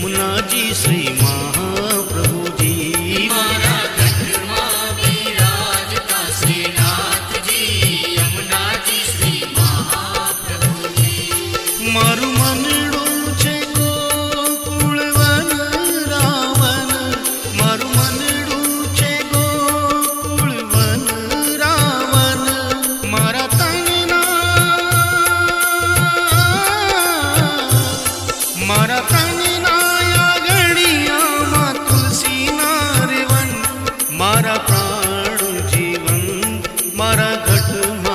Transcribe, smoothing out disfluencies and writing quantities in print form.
यमुना जी श्री महाप्रभु जी। मारा गढ़માં વિરાજતા શ્રીનાથજી યમુના जी श्री महाप्रभुजी। मारू मनडું છે ગોકુળ વન રાવણ, મારું મનડું છે ગોકુળ વન રાવણ, મારા તનના આગળિયામાં તુલસીના રેવન, મારા પ્રાણ જીવન મારા ઘટમાં